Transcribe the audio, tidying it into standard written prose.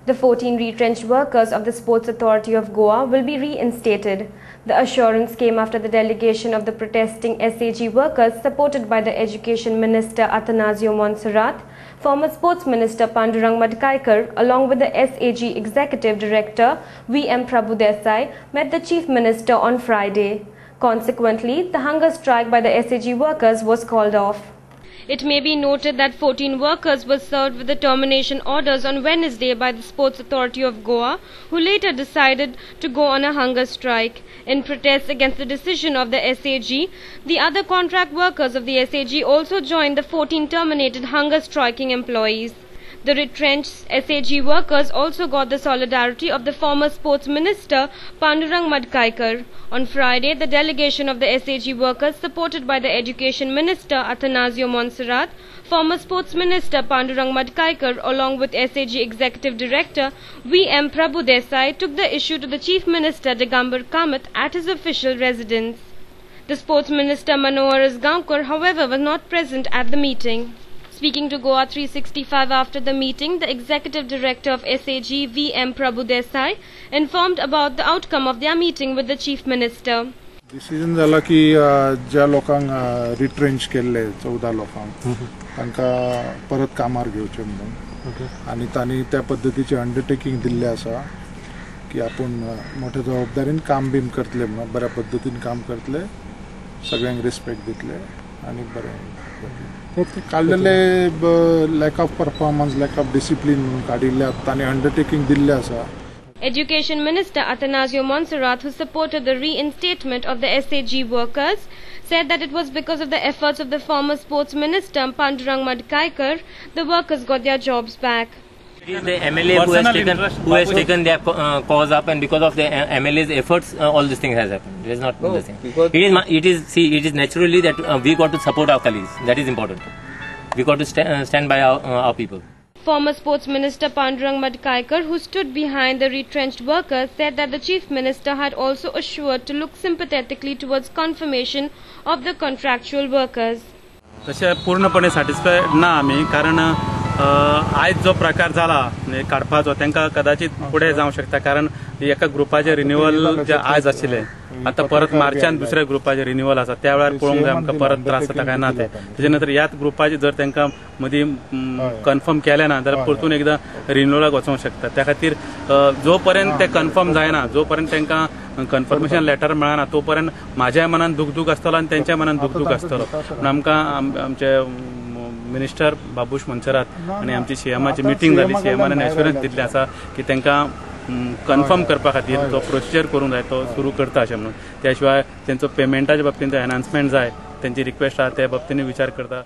The 14 retrenched workers of the Sports Authority of Goa will be reinstated. The assurance came after the delegation of the protesting SAG workers, supported by the Education Minister Athanasio Montserrat, former Sports Minister Pandurang Madkaikar, along with the SAG Executive Director V.M. Prabhudesai, met the Chief Minister on Friday. Consequently, the hunger strike by the SAG workers was called off. It may be noted that 14 workers were served with the termination orders on Wednesday by the Sports Authority of Goa, who later decided to go on a hunger strike. In protest against the decision of the SAG, the other contract workers of the SAG also joined the 14 terminated hunger striking employees. The retrenched SAG workers also got the solidarity of the former Sports Minister Pandurang Madkaikar. On Friday, the delegation of the SAG workers, supported by the Education Minister Athanasio Montserrat, former Sports Minister Pandurang Madkaikar, along with SAG Executive Director V.M. Prabhudesai, took the issue to the Chief Minister Digambar Kamath at his official residence. The Sports Minister Manohar Asgaonkar, however, was not present at the meeting. Speaking to Goa 365 after the meeting, the Executive Director of SAG V.M. Prabhudesai informed about the outcome of their meeting with the Chief Minister. Decision झाला की ज्या लोकांक retrench केल्ले 14 लोकांक तांकां परत कामार घेवचे म्हणून आनी तांणी त्या पद्दतीचे अंडरटेकिंग दिल्ले आसा की आपण मोठ्या जबाबदारीन काम बीन करतले म्हणून बऱ्या पद्दतीन काम करतले सगळ्यांक रिस्पेक्ट दितले आनी बरें काडलेले lack of performance lack of discipline काडिल्ले तांणी अंडरटेकिंग दिल्ले आसा. Education Minister Athanasio Montserrat, who supported the reinstatement of the SAG workers, said that it was because of the efforts of the former Sports Minister Pandurang Madkaikar the workers got their jobs back. It is the MLA who has taken their cause up, and because of the MLA's efforts, all this thing has happened. It is not the thing. It is naturally that we got to support our colleagues. That is important. We got to stand by our people. Former Sports Minister Pandurang Madkaikar, who stood behind the retrenched workers, said that the Chief Minister had also assured to look sympathetically towards confirmation of the contractual workers. तसे पूर्णपणे satisfied ना आम्ही, कारण आज जो प्रकार झाला काढपाचो तांकां कदाचित पुढे जावं शकता, कारण एका ग्रुपाचे रिन्युअल जे आज आशिल्ले आता परत मार्चान दुसऱ्या ग्रुपाचे रिन्युअल आसा त्या वेळार पळोवंक जाय आमकां परत त्रास जाता काय ना ते. तेच्या नंतर ह्याच ग्रुपाचे जर तांकां मदीं कन्फर्म केले ना जाल्यार परतून एकदां रिन्युअलाक वचोंक शकता. त्या खातीर जो पर्यंत ते कन्फर्म जायना, जो पर्यंत तांकां कन्फर्मेशन लेटर मेळना तो पर्यंत म्हाज्या मनान दुख आसतलो आनी तेंच्या मनान दुख आसतलो. पूण आमकां आमचे मिनिस्टर बाबूश मोन्सेरात आनी आमची सीएमाची मिटींग जाली, सीएमान एश्युरन्स दिल्ले आसा की तांकां कन्फर्म करपा खातीर तो प्रोसिजर करूंक जाय, तो सुरू करता अशें म्हणून. त्या शिवाय तेंचो पेमेंटाच्या बाबतींत एनहान्समेंट जाय, तेंची रिक्वेस्ट आसा त्या बाबतींत विचार करता.